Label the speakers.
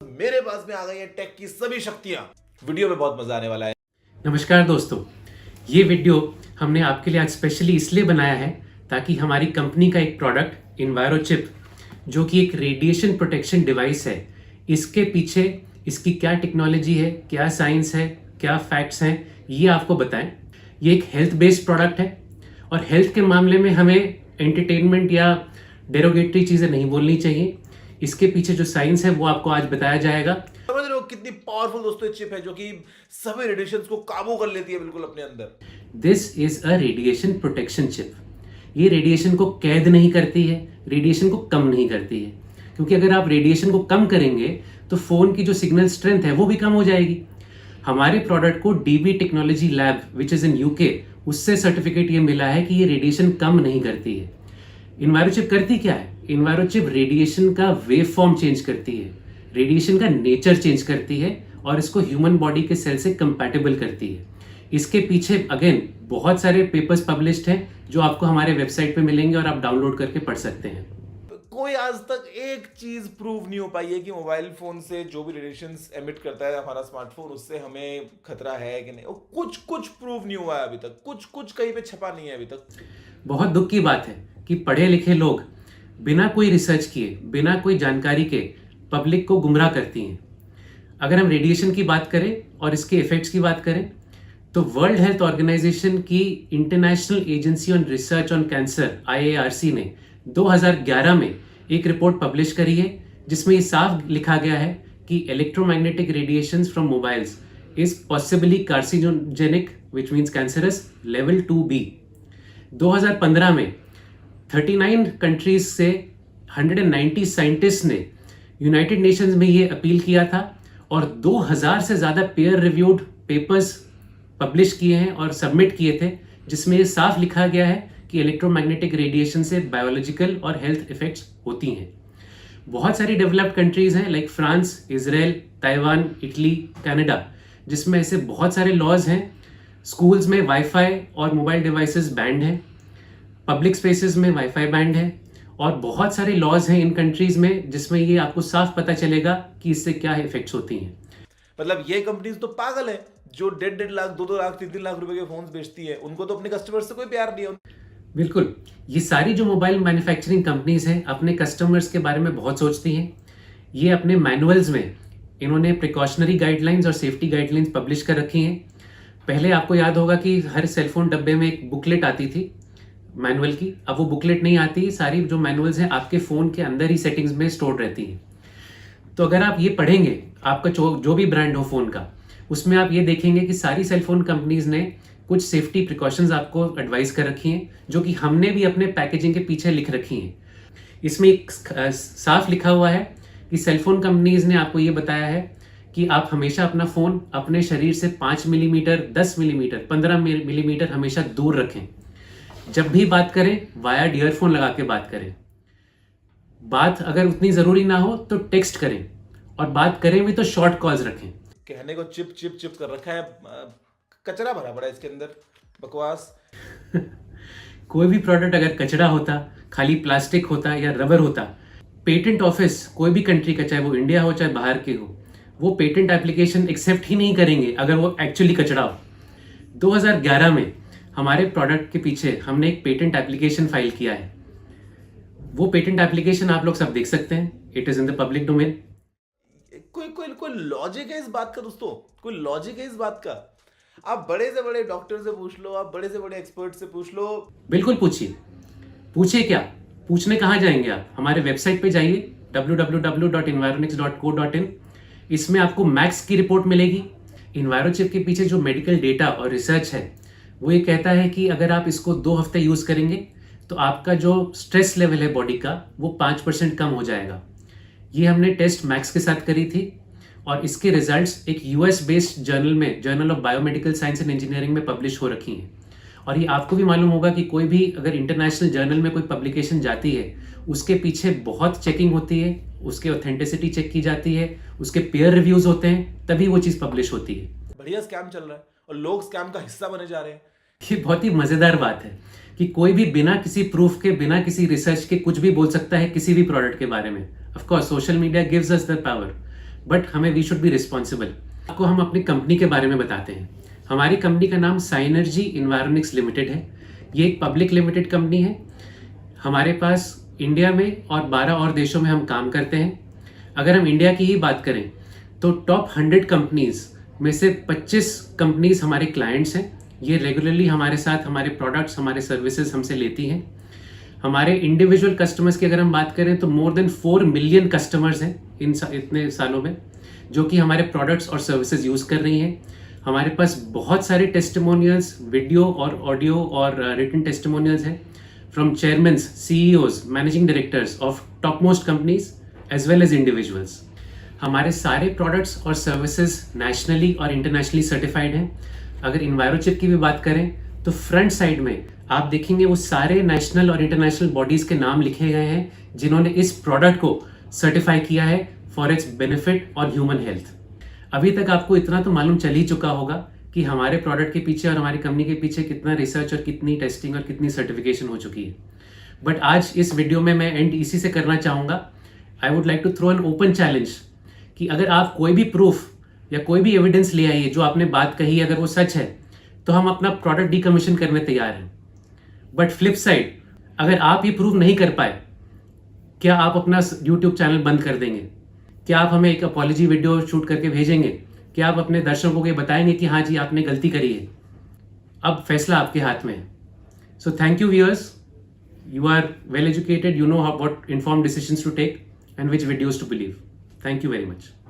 Speaker 1: मेरे पास में आ गई है टेक की सभी शक्तियां। वीडियो में बहुत मजा आने वाला है।
Speaker 2: नमस्कार दोस्तों, ये वीडियो हमने आपके लिए आज स्पेशली इसलिए बनाया है ताकि हमारी कंपनी का एक प्रोडक्ट इन्वायरोचिप, जो कि एक रेडिएशन प्रोटेक्शन डिवाइस है, इसके पीछे इसकी क्या टेक्नोलॉजी है, क्या साइंस है, क्या फैक्ट्स हैं, ये आपको बताएं। ये एक हेल्थ बेस्ड प्रोडक्ट है और हेल्थ के मामले में हमें एंटरटेनमेंट या डेरोगेटरी चीज़ें नहीं बोलनी चाहिए। इसके पीछे जो साइंस है वो आपको आज बताया जाएगा।
Speaker 1: समझ रहे हो कितनी पावरफुल दोस्तों चिप है जो कि सभी रेडिएशन को काबू कर लेती है बिल्कुल अपने अंदर।
Speaker 2: This is a radiation protection chip. ये रेडिएशन को कैद नहीं करती है, रेडिएशन को कम नहीं करती है, क्योंकि अगर आप रेडिएशन को कम करेंगे तो फोन की जो सिग्नल स्ट्रेंथ है वो भी कम हो जाएगी। हमारे प्रोडक्ट को dB technology lab which is in UK, उससे सर्टिफिकेट ये मिला है कि ये रेडिएशन कम नहीं करती है। इन्वायरोचिप करती क्या है? इन्वायरोचिप रेडिएशन का वेव फॉर्म चेंज करती है, रेडिएशन का नेचर चेंज करती है और इसको ह्यूमन बॉडी के सेल से कंपैटिबल करती है। इसके पीछे अगेन बहुत सारे पेपर्स पब्लिश्ड हैं जो आपको हमारे वेबसाइट पे मिलेंगे और आप डाउनलोड करके पढ़ सकते हैं।
Speaker 1: कोई आज तक एक चीज प्रूव नहीं हो पाई है कि मोबाइल फोन से जो भी रेडिएशंस एमिट करता है हमारा स्मार्टफोन, उससे हमें खतरा है कि नहीं। कुछ कुछ प्रूव नहीं हुआ है अभी तक, कुछ कुछ कहीं पे छपा नहीं है अभी तक।
Speaker 2: बहुत दुख की बात है कि पढ़े लिखे लोग बिना कोई रिसर्च किए, बिना कोई जानकारी के पब्लिक को गुमराह करती हैं। अगर हम रेडिएशन की बात करें और इसके इफेक्ट्स की बात करें तो वर्ल्ड हेल्थ ऑर्गेनाइजेशन की international agency on research on cancer IARC ने 2011 में एक रिपोर्ट पब्लिश करी है जिसमें ये साफ लिखा गया है कि electromagnetic radiations from mobiles is possibly carcinogenic which means cancerous level 2B। 2015 में 39 कंट्रीज से 190 साइंटिस्ट ने यूनाइटेड नेशंस में ये अपील किया था और 2000 से ज़्यादा पेयर रिव्यूड पेपर्स पब्लिश किए हैं और सबमिट किए थे, जिसमें ये साफ लिखा गया है कि इलेक्ट्रोमैग्नेटिक रेडिएशन से बायोलॉजिकल और हेल्थ इफेक्ट्स होती हैं। बहुत सारी डेवलप्ड कंट्रीज हैं like France, Israel, Taiwan, Italy, Canada, जिसमें ऐसे बहुत सारे लॉज हैं। स्कूल्स में वाईफाई और मोबाइल डिवाइसेस बैंड हैं, पब्लिक स्पेसेस में वाईफाई बैंड है और बहुत सारे लॉज हैं इन कंट्रीज में जिसमें ये आपको साफ पता चलेगा कि इससे क्या इफेक्ट्स होती हैं।
Speaker 1: मतलब ये कंपनीज तो पागल है जो 1.5 लाख 2 लाख 3 लाख रुपए के फोन्स बेचती है। उनको तो अपने कस्टमर्स से कोई प्यार नहीं है।
Speaker 2: बिल्कुल, ये सारी जो मोबाइल मैन्युफैक्चरिंग कंपनीज हैं अपने कस्टमर्स के बारे में बहुत सोचती हैं। ये अपने मैनुअल्स में इन्होंने प्रिकॉशनरी गाइडलाइंस और सेफ्टी गाइडलाइंस पब्लिश कर रखी हैं। पहले आपको याद होगा कि हर सेलफोन डब्बे में एक बुकलेट आती थी मैनुअल की। अब वो बुकलेट नहीं आती, सारी जो मैनुअल्स हैं आपके फ़ोन के अंदर ही सेटिंग्स में स्टोर रहती हैं। तो अगर आप ये पढ़ेंगे, आपका जो भी ब्रांड हो फ़ोन का, उसमें आप ये देखेंगे कि सारी सेलफोन कंपनीज ने कुछ सेफ्टी प्रिकॉशंस आपको एडवाइस कर रखी हैं, जो कि हमने भी अपने पैकेजिंग के पीछे लिख रखी हैं। इसमें एक साफ लिखा हुआ है कि सेलफोन कंपनीज ने आपको ये बताया है कि आप हमेशा अपना फ़ोन अपने शरीर से 5 मिलीमीटर, 10 मिलीमीटर, 15 मिलीमीटर हमेशा दूर रखें। जब भी बात करें वायर्ड ईयरफोन लगा के बात करें। बात अगर उतनी ज़रूरी ना हो तो टेक्स्ट करें और बात करें भी तो शॉर्ट कॉल्स रखें।
Speaker 1: कहने को चिप चिप चिप कर रखा है, कचरा भरा पड़ा है इसके अंदर, बकवास।
Speaker 2: कोई भी प्रोडक्ट अगर कचरा होता, खाली प्लास्टिक होता या रबर होता, पेटेंट ऑफिस कोई भी कंट्री का, चाहे वो इंडिया हो चाहे बाहर के हो, वो पेटेंट एप्लीकेशन एक्सेप्ट ही नहीं करेंगे अगर वो एक्चुअली कचरा हो। 2011 में हमारे प्रोडक्ट के पीछे हमने एक पेटेंट एप्लीकेशन फाइल किया है। वो पेटेंट एप्लीकेशन आप लोग सब देख सकते हैं, it is in the public domain.
Speaker 1: कोई लॉजिक है इस बात का दोस्तों? कोई लॉजिक है इस बात का? आप बड़े से बड़े डॉक्टर से पूछ लो, आप बड़े से बड़े एक्सपर्ट से पूछ लो।
Speaker 2: बिल्कुल पूछिए। पूछिए क्या, पूछने कहाँ जाएंगे आप? हमारे वेबसाइट पे जाइए www.environix.co.in। इसमें आपको मैक्स की रिपोर्ट मिलेगी। इन्वायरोचिप के पीछे जो मेडिकल डेटा और रिसर्च है वो ये कहता है कि अगर आप इसको 2 हफ्ते यूज़ करेंगे तो आपका जो स्ट्रेस लेवल है बॉडी का वो 5% कम हो जाएगा। ये हमने टेस्ट मैक्स के साथ करी थी और इसके रिजल्ट्स एक US बेस्ड जर्नल में, journal of biomedical science and engineering में पब्लिश हो रखी हैं। और ये आपको भी मालूम होगा कि कोई भी अगर इंटरनेशनल जर्नल में कोई पब्लिकेशन जाती है उसके पीछे बहुत चेकिंग होती है, उसके ऑथेंटिसिटी चेक की जाती है, उसके पेयर रिव्यूज होते हैं, तभी वो चीज़ पब्लिश होती है।
Speaker 1: बढ़िया स्कैम चल रहा है और लोग स्कैम का हिस्सा बने जा रहे हैं।
Speaker 2: ये बहुत ही मज़ेदार बात है कि कोई भी बिना किसी प्रूफ के, बिना किसी रिसर्च के कुछ भी बोल सकता है किसी भी प्रोडक्ट के बारे में। Of course social media gives us the power, but हमें वी शुड बी रिस्पॉन्सिबल। आपको हम अपनी कंपनी के बारे में बताते हैं। हमारी कंपनी का नाम साइनर्जी इन्वायरोनिक्स लिमिटेड है। ये एक पब्लिक लिमिटेड कंपनी है। हमारे पास इंडिया में और 12 और देशों में हम काम करते हैं। अगर हम इंडिया की ही बात करें तो टॉप 100 कंपनीज में से 25 कंपनीज हमारे क्लाइंट्स हैं। ये रेगुलरली हमारे साथ हमारे प्रोडक्ट्स, हमारे सर्विसेज हमसे लेती हैं। हमारे इंडिविजुअल कस्टमर्स की अगर हम बात करें तो मोर देन 4 मिलियन कस्टमर्स हैं इतने सालों में, जो कि हमारे प्रोडक्ट्स और सर्विसेज यूज़ कर रही हैं। हमारे पास बहुत सारे टेस्टिमोनियल्स, वीडियो और ऑडियो और रिटन टेस्टिमोनियल्स हैं from chairman, CEOs, managing directors of top most companies as well as individuals. हमारे सारे प्रोडक्ट्स और सर्विसेज नेशनली और इंटरनेशनली सर्टिफाइड हैं। अगर इन्वायरोचिप की भी बात करें तो फ्रंट साइड में आप देखेंगे वो सारे नेशनल और इंटरनेशनल बॉडीज़ के नाम लिखे गए हैं जिन्होंने इस प्रोडक्ट को सर्टिफाई किया है फॉर इट्स बेनिफिट और ह्यूमन हेल्थ। अभी तक आपको इतना तो मालूम चल ही चुका होगा कि हमारे प्रोडक्ट के पीछे और हमारी कंपनी के पीछे कितना रिसर्च और कितनी टेस्टिंग और कितनी सर्टिफिकेशन हो चुकी है। बट आज इस वीडियो में मैं एंड इसी से करना चाहूँगा। I would like to throw an open challenge कि अगर आप कोई भी प्रूफ या कोई भी एविडेंस ले आइए जो आपने बात कही, अगर वो सच है तो हम अपना प्रोडक्ट डीकमीशन करने तैयार हैं। बट फ्लिप साइड, अगर आप ये प्रूव नहीं कर पाए, क्या आप अपना YouTube चैनल बंद कर देंगे? क्या आप हमें एक अपॉलॉजी वीडियो शूट करके भेजेंगे? क्या आप अपने दर्शकों को ये बताएंगे कि हाँ जी आपने गलती करी है? अब फैसला आपके हाथ में है। So thank you viewers, you are well educated, you know what informed decisions to take and which videos to believe. Thank you very much.